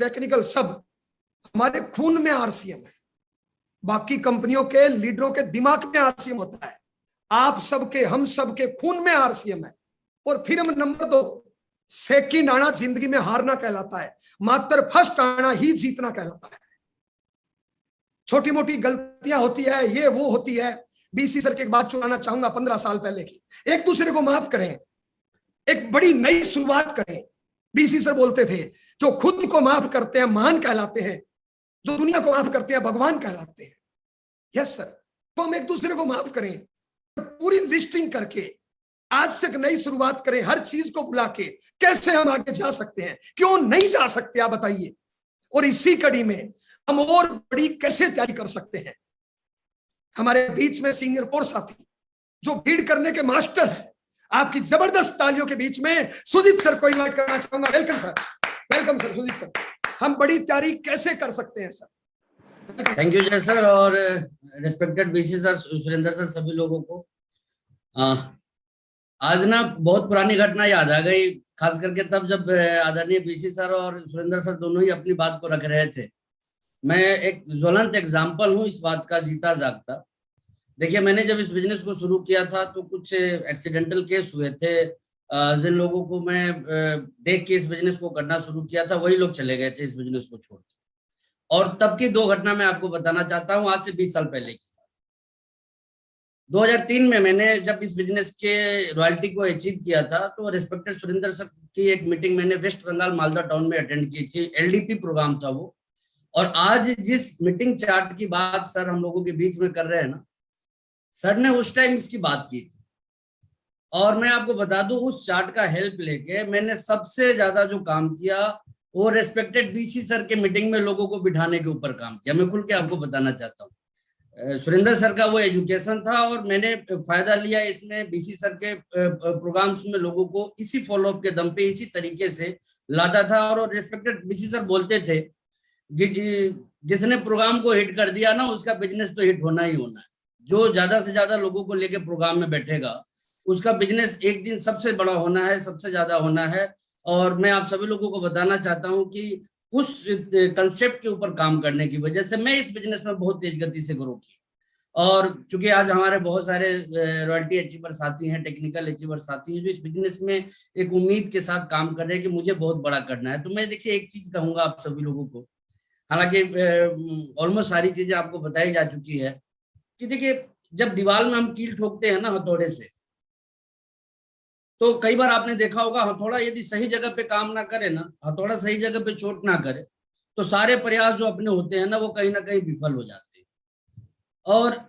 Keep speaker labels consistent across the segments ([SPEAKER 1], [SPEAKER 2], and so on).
[SPEAKER 1] Technical सब हमारे खून में आरसीएम है। बाकी कंपनियों के लीडरों के दिमाग में आरसीएम होता है, आप सबके हम सबके खून में आरसीएम है। और फिर हम नंबर 2, सेकंड आना जिंदगी में हारना कहलाता है, मात्र फर्स्ट आना ही जीतना कहलाता है। छोटी मोटी गलतियां होती है, ये वो होती है। बीसी सर की एक बात चुराना चाहूंगा 15 साल पहले की। एक दूसरे को माफ करें, एक बड़ी नई शुरुआत करें। बीसी सर बोलते थे, जो खुद को माफ करते हैं महान कहलाते हैं, जो दुनिया को माफ करते हैं भगवान कहलाते हैं। यस सर, तो हम एक दूसरे को माफ करें, पूरी लिस्टिंग करके आज से एक नई शुरुआत करें। हर चीज को बुला के कैसे हम आगे जा सकते हैं, क्यों नहीं जा सकते आप बताइए। और इसी कड़ी में हम और बड़ी कैसे तैयारी कर सकते हैं। हमारे बीच में सीनियर कोर साथी जो भीड़ करने के मास्टर है, आपकी जबरदस्त तालियों के बीच में सुजीत सर को इनवाइट करना चाहूंगा। Welcome sir, welcome sir. Sujit sir, हम बड़ी तैयारी कैसे कर सकते हैं सर?
[SPEAKER 2] थैंक यू जय सर और respected BC sir, Surendra sir, सभी लोगों को आज ना बहुत पुरानी घटना याद आ गई, खास करके तब जब आदरणीय बीसी सर और सुरेंद्र सर दोनों ही अपनी बात को रख रहे थे। मैं एक ज्वलंत एग्जाम्पल हूँ इस बात का, जीता जागता। देखिए, मैंने जब इस बिजनेस को शुरू किया था तो कुछ एक्सीडेंटल केस हुए थे। जिन लोगों को मैं देख के इस बिजनेस को करना शुरू किया था, वही लोग चले गए थे इस बिजनेस को छोड़ के। और तब की 2 घटना मैं आपको बताना चाहता हूँ, आज से 20 साल पहले की। 2003 में मैंने जब इस बिजनेस के रॉयल्टी को अचीव किया था, तो रिस्पेक्टेड सुरेंद्र सर की एक मीटिंग मैंने वेस्ट बंगाल मालदा टाउन में अटेंड की थी। एलडीपी प्रोग्राम था वो। और आज जिस मीटिंग चार्ट की बात सर हम लोगों के बीच में कर रहे हैं ना, सर ने उस टाइम इसकी बात की थी। और मैं आपको बता दूं, उस चार्ट का हेल्प लेके मैंने सबसे ज्यादा जो काम किया वो रेस्पेक्टेड बीसी सर के मीटिंग में लोगों को बिठाने के ऊपर काम किया। मैं खुल के आपको बताना चाहता हूँ, सुरेंद्र सर का वो एजुकेशन था और मैंने फायदा लिया इसमें। बीसी सर के प्रोग्राम्स में लोगों को इसी फॉलोअप के दम पे इसी तरीके से लाता था। और रेस्पेक्टेड बीसी सर बोलते थे कि जिसने प्रोग्राम को हिट कर दिया ना, उसका बिजनेस तो हिट होना ही होना है। जो ज्यादा से ज्यादा लोगों को लेके प्रोग्राम में बैठेगा, उसका बिजनेस एक दिन सबसे बड़ा होना है, सबसे ज्यादा होना है। और मैं आप सभी लोगों को बताना चाहता हूं कि उस कंसेप्ट के ऊपर काम करने की वजह से मैं इस बिजनेस में बहुत तेज गति से ग्रो की। और चूंकि आज हमारे बहुत सारे रॉयल्टी अचीवर साथी हैं, टेक्निकल अचीवर साथी हैं, जो इस बिजनेस में एक उम्मीद के साथ काम कर रहे हैं कि मुझे बहुत बड़ा करना है। तो मैं देखिए एक चीज कहूंगा आप सभी लोगों को, हालांकि ऑलमोस्ट सारी चीजें आपको बताई जा चुकी है, कि देखिए जब दीवार में हम कील ठोकते हैं ना हथौड़े से, तो कई बार आपने देखा होगा हथौड़ा यदि सही जगह पे काम ना करे ना, हथौड़ा सही जगह पे चोट ना करे, तो सारे प्रयास जो अपने होते हैं ना, वो कहीं ना कहीं विफल हो जाते हैं। और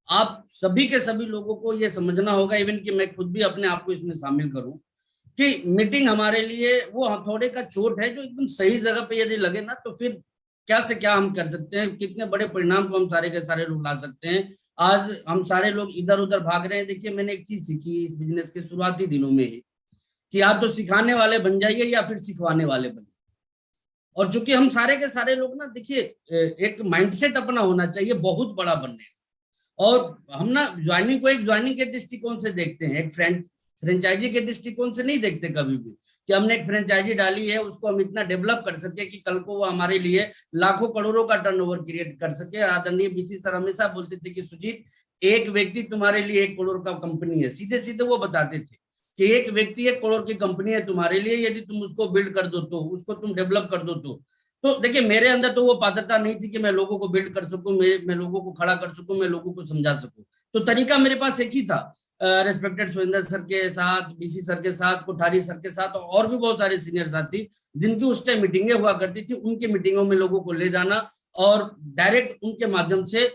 [SPEAKER 2] आप सभी के सभी लोगों को ये समझना होगा, इवन कि मैं खुद भी अपने आप को इसमें शामिल करूं, कि मीटिंग हमारे लिए वो हथौड़े का चोट है जो एकदम सही जगह पे यदि लगे ना, तो फिर क्या से क्या हम कर सकते हैं, कितने बड़े परिणाम को हम सारे के सारे लोग ला सकते हैं। आज हम सारे लोग इधर उधर भाग रहे हैं। देखिए, मैंने एक चीज सीखी इस बिजनेस के शुरुआती दिनों में ही, कि आप तो सिखाने वाले बन जाइए या फिर सिखवाने वाले बन जाइए। और चूंकि हम सारे के सारे लोग ना, देखिए एक माइंडसेट अपना होना चाहिए बहुत बड़ा बनने का। और हम ना ज्वाइनिंग को एक ज्वाइनिंग के दृष्टिकोण से देखते हैं, एक फ्रेंचाइजी के दृष्टिकोण से नहीं देखते कभी भी, कि हमने एक फ्रेंचाइजी डाली है, उसको हम इतना डेवलप कर सके कि कल को वो हमारे लिए लाखों करोड़ों का टर्नओवर क्रिएट कर सके। आदरणीय बीसी सर हमेशा बोलते थे कि सुजीत, एक व्यक्ति तुम्हारे लिए 1 करोड़ का कंपनी है। सीधे सीधे वो बताते थे कि एक व्यक्ति 1 करोड़ की कंपनी है तुम्हारे लिए, यदि तुम उसको बिल्ड कर दो, तो उसको तुम डेवलप कर दो। तो देखिए, मेरे अंदर तो वो पात्रता नहीं थी कि मैं लोगों को बिल्ड कर सकूं, मैं लोगों को खड़ा कर सकूं, मैं लोगों को समझा सकूं। तो तरीका मेरे पास एक ही था, रेस्पेक्टेड सुरेंद्र सर के साथ, बीसी सर के साथ, कोठारी सर के साथ, और भी बहुत सारे सीनियर साथी जिनकी उस टाइम मीटिंगें हुआ करती थी, उनकी मीटिंगों में लोगों को ले जाना और डायरेक्ट उनके माध्यम से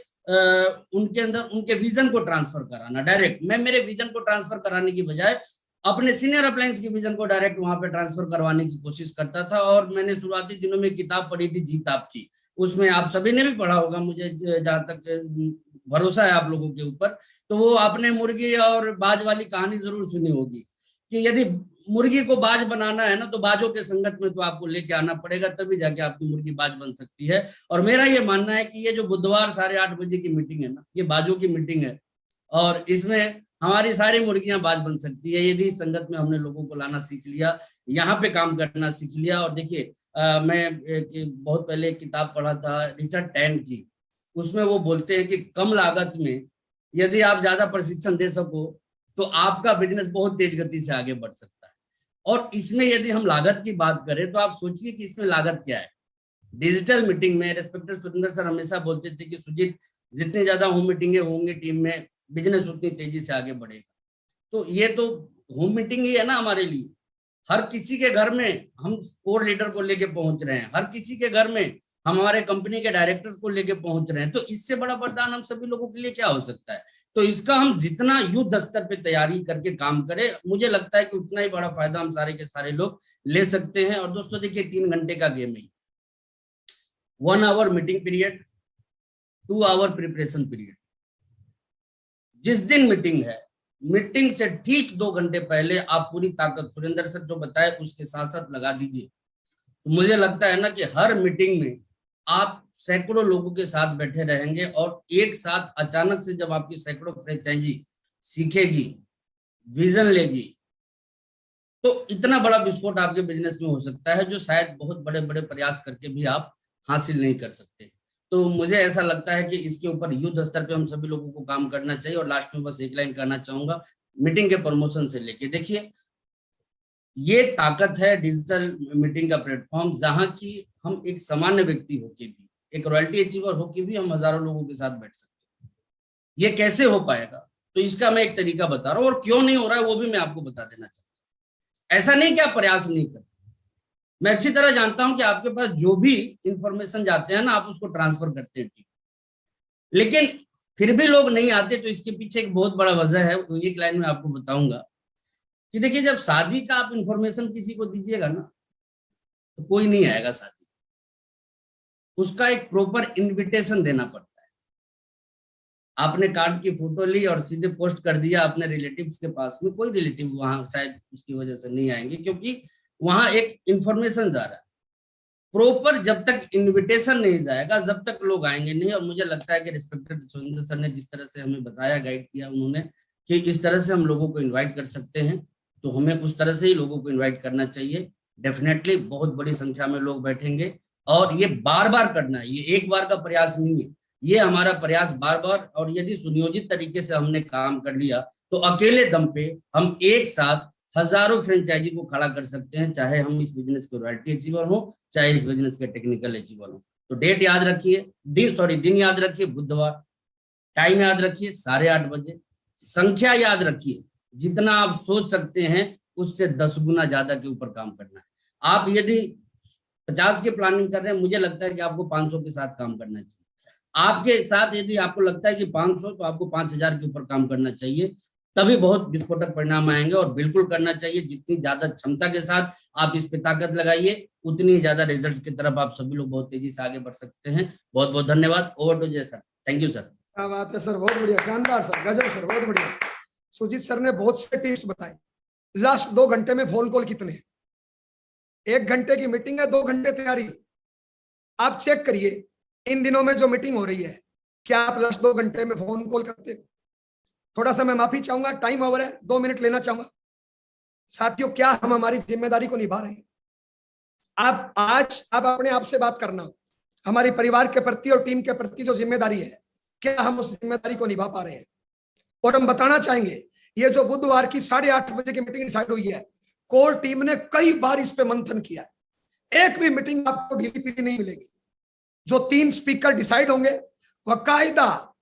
[SPEAKER 2] उनके अंदर उनके विजन को ट्रांसफर कराना। डायरेक्ट मैं मेरे विजन को ट्रांसफर कराने की बजाय अपने सीनियर अप्लायंस की विजन को डायरेक्ट वहां पे ट्रांसफर करवाने की कोशिश करता था। और मैंने शुरुआती दिनों में किताब पढ़ी थी जीत आपकी, उसमें आप सभी ने भी पढ़ा होगा, मुझे जहां तक भरोसा है आप लोगों के ऊपर, तो वो आपने मुर्गी और बाज वाली कहानी जरूर सुनी होगी, कि यदि मुर्गी को बाज बनाना है ना, तो बाजों के संगत में तो आपको लेके आना पड़ेगा, तभी जाके आपकी मुर्गी बाज बन सकती है। और मेरा ये मानना है कि ये जो बुधवार 8:30 बजे की मीटिंग है ना, ये बाजों की मीटिंग है, और इसमें हमारी सारी मुर्गियां बाज बन सकती है यदि इस संगत में हमने लोगों को लाना सीख लिया, यहाँ पे काम करना सीख लिया। और देखिए, मैं बहुत पहले एक किताब पढ़ा था रिचर्ड टैन की, उसमें वो बोलते हैं कि कम लागत में यदि आप ज्यादा प्रशिक्षण दे सको तो आपका बिजनेस बहुत तेज गति से आगे बढ़ सकता है। और इसमें यदि हम लागत की बात करें तो आप सोचिए कि इसमें लागत क्या है। डिजिटल मीटिंग में रेस्पेक्टेड सुरेंद्र सर हमेशा बोलते थे कि सुजीत, जितनी ज्यादा होम मीटिंगें होंगी टीम में, बिजनेस उतनी तेजी से आगे बढ़ेगा। तो ये तो होम मीटिंग ही है ना हमारे लिए। हर किसी के घर में हम कोर लीडर को लेके पहुंच रहे हैं, हर किसी के घर में हम हमारे कंपनी के डायरेक्टर्स को लेके पहुंच रहे हैं। तो इससे बड़ा वरदान हम सभी लोगों के लिए क्या हो सकता है। तो इसका हम जितना युद्ध स्तर पे तैयारी करके काम करें, मुझे लगता है कि उतना ही बड़ा फायदा हम सारे के सारे लोग ले सकते हैं। और दोस्तों देखिए, 3 घंटे का गेम है, 1 hour meeting period, 2 hour preparation period. जिस दिन मीटिंग है, मीटिंग से ठीक 2 घंटे पहले आप पूरी ताकत सुरेंद्र सर जो बताए उसके साथ साथ लगा दीजिए। तो मुझे लगता है ना कि हर मीटिंग में आप सैकड़ों लोगों के साथ बैठे रहेंगे और एक साथ अचानक से जब आपकी सैकड़ों फ्रेंचाइजी सीखेगी, विजन लेगी, तो इतना बड़ा विस्फोट आपके बिजनेस में हो सकता है जो शायद बहुत बड़े बड़े प्रयास करके भी आप हासिल नहीं कर सकते। तो मुझे ऐसा लगता है कि इसके ऊपर युद्ध स्तर पे हम सभी लोगों को काम करना चाहिए। और लास्ट में बस एक लाइन कहना चाहूंगा, मीटिंग के प्रमोशन से लेके, देखिए ये ताकत है डिजिटल मीटिंग का प्लेटफॉर्म, जहां की हम एक सामान्य व्यक्ति होके भी, एक रॉयल्टी अचीवर होके भी हम हजारों लोगों के साथ बैठ सकते हैं। ये कैसे हो पाएगा, तो इसका मैं एक तरीका बता रहा हूँ, और क्यों नहीं हो रहा है वो भी मैं आपको बता देना चाहता हूँ। ऐसा नहीं कि आप प्रयास नहीं करते, मैं अच्छी तरह जानता हूं कि आपके पास जो भी इंफॉर्मेशन जाते हैं ना, आप उसको ट्रांसफर करते हैं, लेकिन फिर भी लोग नहीं आते। तो इसके पीछे एक बहुत बड़ा वजह है, वो एक लाइन में आपको बताऊंगा कि देखिए, जब शादी का आप इंफॉर्मेशन किसी को दीजिएगा ना, तो कोई नहीं आएगा शादी, उसका एक प्रॉपर इनविटेशन देना पड़ता है। आपने कार्ड की फोटो ली और सीधे पोस्ट कर दिया अपने रिलेटिव्स के पास में, कोई रिलेटिव वहां शायद उसकी वजह से नहीं आएंगे, क्योंकि वहां एक इंफॉर्मेशन जा रहा है। प्रॉपर जब तक इनविटेशन नहीं जाएगा, जब तक लोग आएंगे नहीं। और मुझे लगता है कि रिस्पेक्टेड सुरेंद्र सर ने जिस तरह से हमें बताया, गाइड किया उन्होंने, कि इस तरह से हम लोगों को इनवाइट कर सकते हैं, तो हमें उस तरह से ही लोगों को इनवाइट करना चाहिए। डेफिनेटली बहुत बड़ी संख्या में लोग बैठेंगे, और ये बार बार करना है, ये एक बार का प्रयास नहीं है, ये हमारा प्रयास बार बार। और यदि सुनियोजित तरीके से हमने काम कर लिया तो अकेले दम पे हम एक साथ हजारों फ्रेंचाइजी को खड़ा कर सकते हैं, चाहे हम इस बिजनेस के रॉयल्टी अचीवर हो, चाहे इस बिजनेस के टेक्निकल अचीवर हो। तो डेट याद रखिए, दिन याद रखिए, बुधवार। टाइम याद रखिए 8:30 बजे। संख्या याद रखिए, जितना आप सोच सकते हैं उससे 10 गुना ज्यादा के ऊपर काम करना है। आप यदि 50 की प्लानिंग कर रहे हैं, मुझे लगता है कि आपको 500 के साथ काम करना चाहिए। आपके साथ यदि आपको लगता है कि 500, तो आपको 5000 के ऊपर काम करना चाहिए, तभी बहुत विस्फोटक परिणाम आएंगे। और बिल्कुल करना चाहिए, जितनी ज्यादा क्षमता के साथ आप इस पे ताकत लगाइए, उतनी ज्यादा रिजल्ट की तरफ आप सभी लोग बहुत तेजी से आगे बढ़ सकते हैं। बहुत बहुत धन्यवाद। ओवर टू जय सर। Thank you sir.
[SPEAKER 1] क्या बात है सर, बहुत बढ़िया, शानदार सर, गजब सर, बहुत बढ़िया। सुजीत सर ने बहुत से टिप्स बताए। लास्ट 2 घंटे में फोन कॉल कितने, 1 घंटे की मीटिंग है, 2 घंटे तैयारी। आप चेक करिए इन दिनों में जो मीटिंग हो रही है, क्या आप लास्ट 2 घंटे में फोन कॉल करते हो? थोड़ा सा मैं माफी चाहूंगा, टाइम ओवर है, 2 मिनट लेना चाहूंगा। साथियों, क्या हम हमारी जिम्मेदारी को निभा रहे हैं? आप आज आप अपने आप से बात करना, हमारी परिवार के प्रति और टीम के प्रति जो जिम्मेदारी है, क्या हम उस जिम्मेदारी को निभा पा रहे हैं? और हम बताना चाहेंगे, ये जो बुधवार की 8:30 बजे की मीटिंग डिसाइड हुई है, कोर टीम ने कई बार इस पे मंथन किया है। एक भी मीटिंग आपको ढीली पीली नहीं मिलेगी। जो 3 स्पीकर डिसाइड होंगे, वकायदा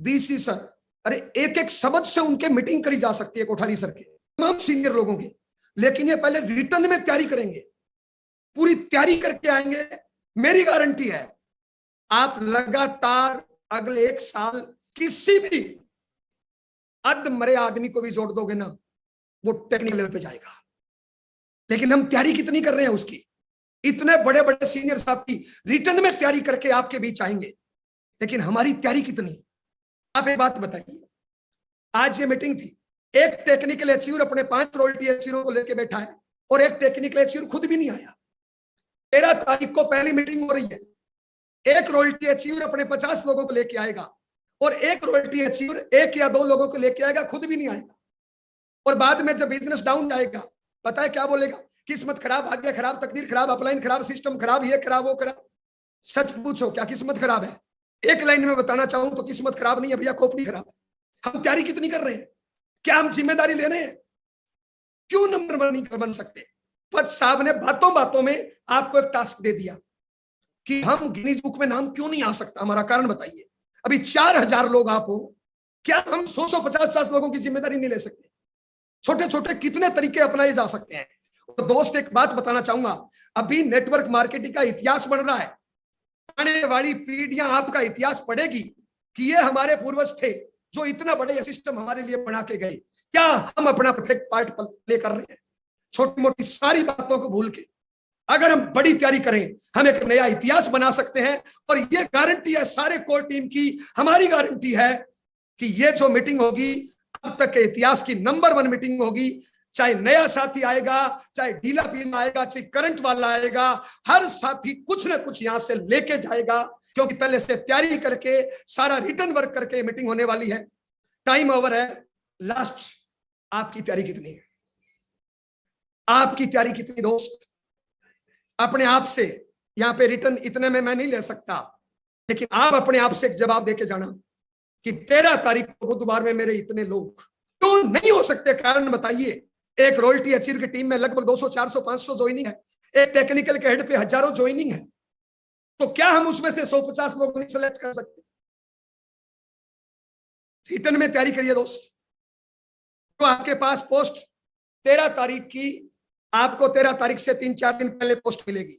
[SPEAKER 1] बीसी सर, अरे एक एक शब्द से उनके मीटिंग करी जा सकती है, कोठारी सर के, तमाम सीनियर लोगों की। लेकिन ये पहले रिटर्न में तैयारी करेंगे, पूरी तैयारी करके आएंगे। मेरी गारंटी है, आप लगातार अगले 1 साल किसी भी अधमरे आदमी को भी जोड़ दोगे ना, वो टेक्निकल लेवल पे जाएगा। लेकिन हम तैयारी कितनी कर रहे हैं उसकी? इतने बड़े बड़े सीनियर साथी रिटर्न में तैयारी करके आपके बीच आएंगे, लेकिन हमारी तैयारी कितनी? आप एक बात बताइए, आज ये मीटिंग थी, एक टेक्निकल अचीवर अपने 5 रॉयल्टी अचीवरों को लेकर बैठा है, और एक टेक्निकल अचीवर खुद भी नहीं आया। 13 तारीख को पहली मीटिंग हो रही है, एक रॉयल्टी अचीवर अपने 50 लोगों को लेके आएगा, और एक रॉयल्टी अचीवर 1 या 2 लोगों को लेके आएगा, खुद भी नहीं आएगा। और बाद में जब बिजनेस डाउन जाएगा, पता है क्या बोलेगा किस्मत खराब, भाग्य खराब, तकदीर खराब, अपलाइन खराब, सिस्टम खराब, ये खराब, वो खराब। सच पूछो, क्या किस्मत खराब है? एक लाइन में बताना चाहूं तो किस्मत खराब नहीं है भैया, खोपड़ी खराब है। हम तैयारी कितनी कर रहे हैं? क्या हम जिम्मेदारी ले रहे हैं? क्यों नंबर 1 नहीं बन सकते? पर साहब ने बातों बातों में आपको एक टास्क दे दिया कि हम गिनीज बुक में नाम क्यों नहीं आ सकता, हमारा कारण बताइए। अभी 4000 लोग आप हो, क्या हम 100-150 लोगों की जिम्मेदारी नहीं ले सकते? छोटे छोटे कितने तरीके अपनाए जा सकते हैं। और दोस्त एक बात बताना चाहूंगा, अभी नेटवर्क मार्केटिंग का इतिहास बन रहा है। आने वाली पीढ़ियां आपका इतिहास पढ़ेगी कि ये हमारे पूर्वज थे जो इतना बड़े सिस्टम हमारे लिए बना के गए। क्या हम अपना परफेक्ट पार्ट प्ले कर रहे हैं? छोटी मोटी सारी बातों को भूल के अगर हम बड़ी तैयारी करें, हम एक नया इतिहास बना सकते हैं। और ये गारंटी है सारे कोर टीम की, हमारी गारंटी है कि ये जो मीटिंग होगी अब तक के इतिहास की नंबर 1 मीटिंग होगी। चाहे नया साथी आएगा, चाहे ढीला पीला आएगा, चाहे करंट वाला आएगा, हर साथी कुछ ना कुछ यहां से लेके जाएगा, क्योंकि पहले से तैयारी करके सारा रिटर्न वर्क करके मीटिंग होने वाली है। टाइम ओवर है। लास्ट, आपकी तैयारी कितनी है? आपकी तैयारी कितनी दोस्त? अपने आप से, यहां पे रिटर्न इतने में मैं नहीं ले सकता, लेकिन आप अपने आप से एक जवाब देके जाना कि 13 तारीख को बुधवार में मेरे इतने लोग क्यों नहीं हो सकते? कारण बताइए। एक रॉयल्टी अचीव की टीम में लगभग 200, 400, 500 ज्वाइनिंग है, एक टेक्निकल के हेड पे हजारों ज्वाइनिंग है, तो क्या हम उसमें से 150 लोग नहीं सेलेक्ट कर सकते? रिटर्न में तैयारी करिए दोस्त। तो आपके पास पोस्ट 13 तारीख की, आपको 13 तारीख से 3-4 दिन पहले पोस्ट मिलेगी।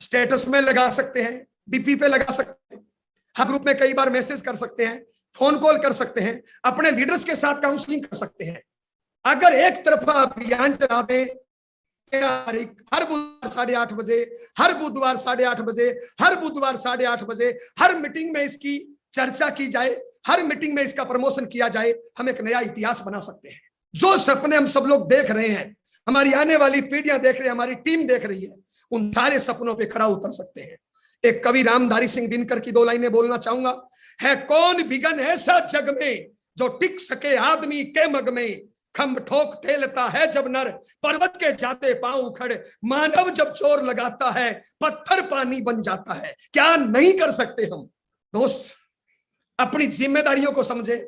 [SPEAKER 1] स्टेटस में लगा सकते हैं, डीपी पे लगा सकते हैं, हर ग्रुप में कई बार मैसेज कर सकते हैं, फोन कॉल कर सकते हैं, अपने लीडर्स के साथ काउंसलिंग कर सकते हैं। अगर एक तरफा अभियान चला दें, 13 तारीख हर बुधवार 8:30 बजे, हर बुधवार 8:30 बजे, हर बुधवार 8:30 बजे, हर मीटिंग में इसकी चर्चा की जाए, हर मीटिंग में इसका प्रमोशन किया जाए, हम एक नया इतिहास बना सकते हैं। जो सपने हम सब लोग देख रहे हैं, हमारी आने वाली पीढ़ियां देख रही है, हमारी टीम देख रही है, उन सारे सपनों पे खरा उतर सकते हैं। एक कवि रामधारी सिंह दिनकर की 2 लाइनें बोलना चाहूंगा। है कौन बिगन ऐसा जग में जो टिक सके आदमी के मग में, खम्भ ठोक ठेलता है जब नर पर्वत के जाते पांव उखड़, मानव जब जोर लगाता है पत्थर पानी बन जाता है। क्या नहीं कर सकते हम दोस्त? अपनी जिम्मेदारियों को समझे।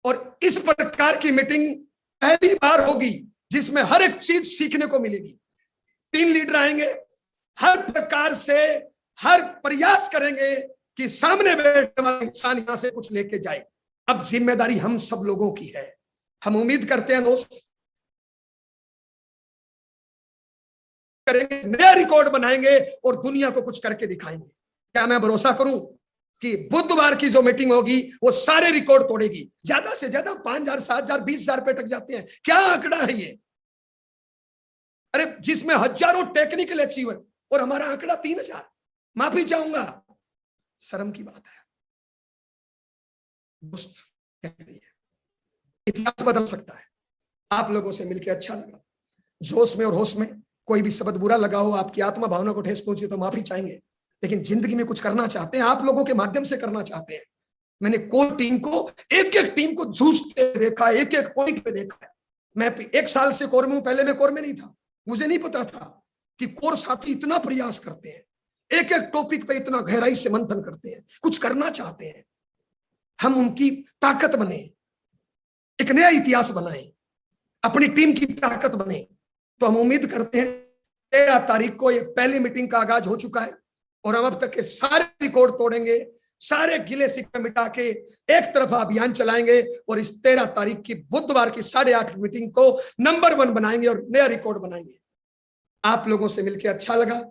[SPEAKER 1] और इस प्रकार की मीटिंग पहली बार होगी जिसमें हर एक चीज सीखने को मिलेगी। 3 लीडर आएंगे, हर प्रकार से हर प्रयास करेंगे कि सामने बैठने वाला इंसान यहां से कुछ लेके जाए। अब जिम्मेदारी हम सब लोगों की है। हम उम्मीद करते हैं दोस्त, करेंगे, नया रिकॉर्ड बनाएंगे और दुनिया को कुछ करके दिखाएंगे। क्या मैं भरोसा करूं कि बुधवार की जो मीटिंग होगी वो सारे रिकॉर्ड तोड़ेगी? ज्यादा से ज्यादा 5000, 7000, 20000 पे अटक जाते हैं। क्या आंकड़ा है ये? अरे जिसमें हजारों टेक्निकल अचीवर और हमारा आंकड़ा 3000। माफी चाहूंगा, शर्म की बात है दोस्त। क्या करिए, इतिहास बदल सकता है। आप लोगों से मिलकर अच्छा लगा। जोश में और होश में कोई भी शब्द बुरा लगा हो, आपकी आत्मा भावना को ठेस पहुंची तो माफी चाहेंगे, लेकिन जिंदगी में कुछ करना चाहते हैं, आप लोगों के माध्यम से करना चाहते हैं। मैंने कोर टीम को, एक एक टीम को जूझते देखा, एक एक पॉइंट पे देखा है। मैं 1 साल से कोर में हूं, पहले मैं कोर में नहीं था, मुझे नहीं पता था कि कोर साथी इतना प्रयास करते हैं, एक एक टॉपिक पे इतना गहराई से मंथन करते हैं, कुछ करना चाहते हैं। हम उनकी ताकत बने, एक नया इतिहास बनाए, अपनी टीम की ताकत बने। तो हम उम्मीद करते हैं 13 तारीख को ये पहली मीटिंग का आगाज हो चुका है और हम अब तक के सारे रिकॉर्ड तोड़ेंगे, सारे गिले शिकवे मिटा के एक तरफा अभियान चलाएंगे और इस 13 तारीख की बुधवार की 8:30 मीटिंग को नंबर 1 बनाएंगे और नया रिकॉर्ड बनाएंगे। आप लोगों से मिलकर अच्छा लगा।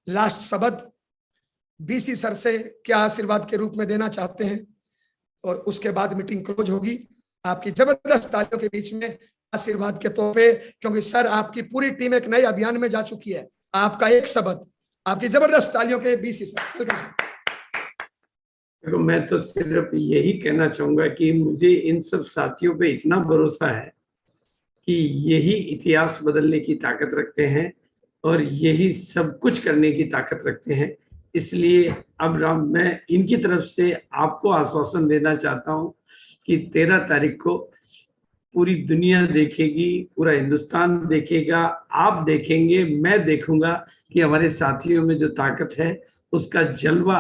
[SPEAKER 1] लास्ट शब्द बीसी सर से क्या आशीर्वाद के रूप में देना चाहते हैं और उसके बाद मीटिंग क्लोज होगी। आपकी जबरदस्त तालियों के बीच में आशीर्वाद के तौर पे, क्योंकि सर आपकी पूरी टीम एक नए अभियान में जा चुकी है। आपका एक शब्द, आपकी जबरदस्त तालियों के बीसी सर।
[SPEAKER 3] देखो, मैं तो सिर्फ यही कहना चाहूंगा कि मुझे इन सब साथियों पे इतना भरोसा है कि यही इतिहास बदलने की ताकत रखते हैं और यही सब कुछ करने की ताकत रखते हैं। इसलिए अब मैं इनकी तरफ से आपको आश्वासन देना चाहता हूं कि 13 तारीख को पूरी दुनिया देखेगी, पूरा हिंदुस्तान देखेगा, आप देखेंगे, मैं देखूंगा कि हमारे साथियों में जो ताकत है उसका जलवा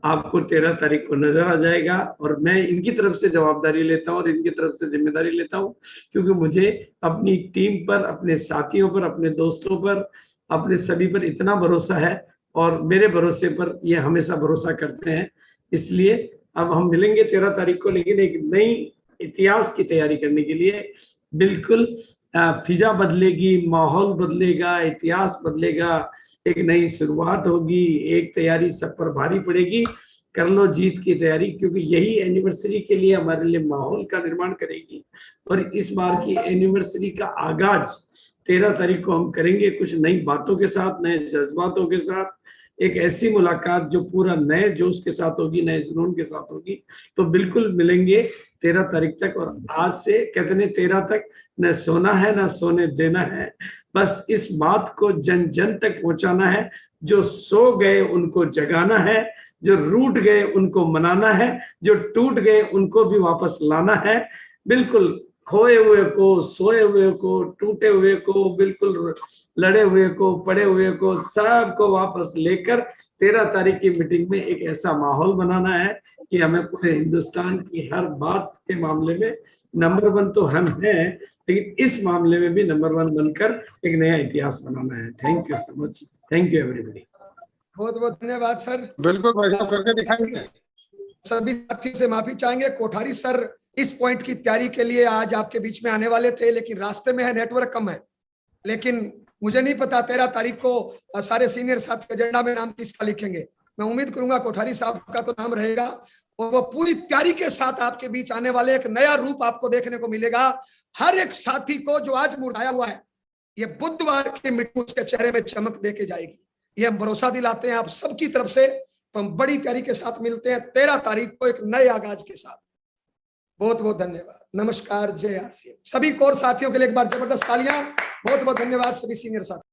[SPEAKER 3] आपको 13 तारीख को नजर आ जाएगा। और मैं इनकी तरफ से जवाबदारी लेता हूँ और इनकी तरफ से जिम्मेदारी लेता हूँ, क्योंकि मुझे अपनी टीम पर, अपने साथियों पर, अपने दोस्तों पर, अपने सभी पर इतना भरोसा है और मेरे भरोसे पर ये हमेशा भरोसा करते हैं। इसलिए अब हम मिलेंगे 13 तारीख को, लेकिन एक नई इतिहास की तैयारी करने के लिए। बिल्कुल फिजा बदलेगी, माहौल बदलेगा, इतिहास बदलेगा, एक नई शुरुआत होगी, एक तैयारी सब पर भारी पड़ेगी। कर लो जीत की तैयारी, क्योंकि यही एनिवर्सरी के लिए हमारे लिए माहौल का निर्माण करेगी। और इस बार की एनिवर्सरी का आगाज 13 तारीख को हम करेंगे कुछ नई बातों के साथ, नए जज्बातों के साथ, एक ऐसी मुलाकात जो पूरा नए जोश के साथ होगी, नए जुनून के साथ होगी। तो बिल्कुल मिलेंगे 13 तारीख तक। और आज से कहते हैं 13 तक न सोना है न सोने देना है, बस इस बात को जन जन तक पहुंचाना है। जो सो गए उनको जगाना है, जो रूठ गए उनको मनाना है, जो टूट गए उनको भी वापस लाना है। बिल्कुल खोए हुए को, सोए हुए को, टूटे हुए को, बिल्कुल लड़े हुए को, पड़े हुए को, सबको वापस लेकर 13 तारीख की मीटिंग में एक ऐसा माहौल बनाना है कि हमें पूरे हिंदुस्तान की हर बात के मामले में नंबर 1 तो हम हैं, लेकिन इस मामले में भी नंबर 1 बनकर एक नया इतिहास बनाना है। Thank you so much. Thank you everybody.
[SPEAKER 1] बहुत बहुत धन्यवाद सर।
[SPEAKER 4] बिल्कुल भाई साहब, करके दिखाएंगे।
[SPEAKER 1] सभी साथियों से माफी चाहेंगे। कोठारी सर इस पॉइंट की तैयारी के लिए आज आपके बीच में आने वाले थे, लेकिन रास्ते में है, नेटवर्क कम है। लेकिन मुझे नहीं पता 13 तारीख को सारे सीनियर साथी एजेंडा में नाम किसका लिखेंगे। मैं उम्मीद करूंगा कोठारी साहब का तो नाम रहेगा और वो पूरी तैयारी के साथ आपके बीच आने वाले, एक नया रूप आपको देखने को मिलेगा। हर एक साथी को जो आज मुरझाया हुआ है, ये बुधवार की मीटिंग उसके चेहरे में चमक देके जाएगी। ये हम भरोसा दिलाते हैं आप सबकी तरफ से। तो हम बड़ी तैयारी के साथ मिलते हैं 13 तारीख को एक नए आगाज के साथ। बहुत बहुत धन्यवाद। नमस्कार, जय आरसीएम। सभी कोर साथियों के लिए एक बार जबरदस्त तालियां। बहुत बहुत धन्यवाद सभी सीनियर साथी।